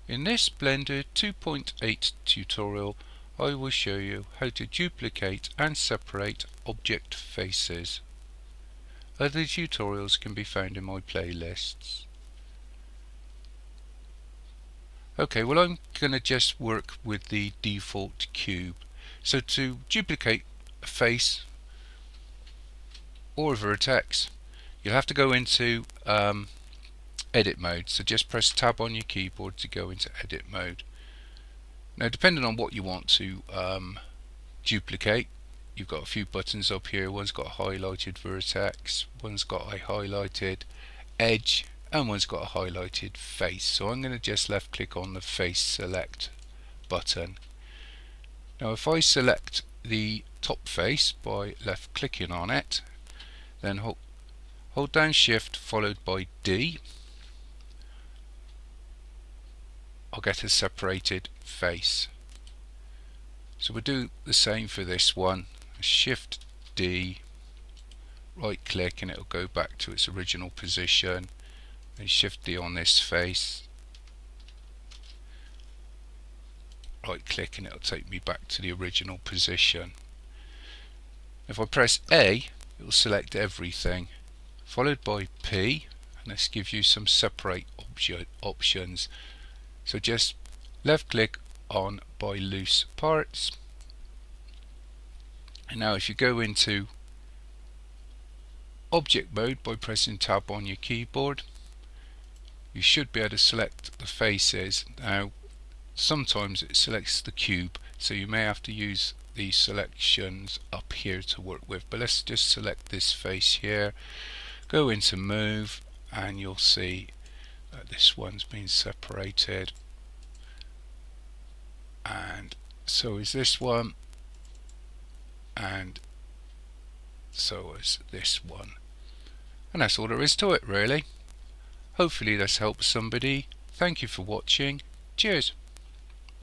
In this Blender 2.8 tutorial, I will show you how to duplicate and separate object faces. Other tutorials can be found in my playlists. Okay, well I'm going to just work with the default cube. So to duplicate a face or a vertex, you'll have to go into edit mode. So just press tab on your keyboard to go into edit mode. Now depending on what you want to duplicate, you've got a few buttons up here. One's got a highlighted vertex, one's got a highlighted edge, and one's got a highlighted face. So I'm going to just left click on the face select button. Now if I select the top face by left clicking on it, then hold down shift followed by D, I'll get a separated face. So we'll do the same for this one. Shift D, right click, and it'll go back to its original position. And Shift D on this face, right click, and it'll take me back to the original position. If I press A, it will select everything, followed by P, and this gives you some separate options. So just left click on by loose parts, and now if you go into object mode by pressing tab on your keyboard, you should be able to select the faces. Now sometimes it selects the cube, so you may have to use these selections up here to work with, but let's just select this face here, go into move, and you'll see this one's been separated, and so is this one, and so is this one. And that's all there is to it really. Hopefully this helps somebody. Thank you for watching. Cheers.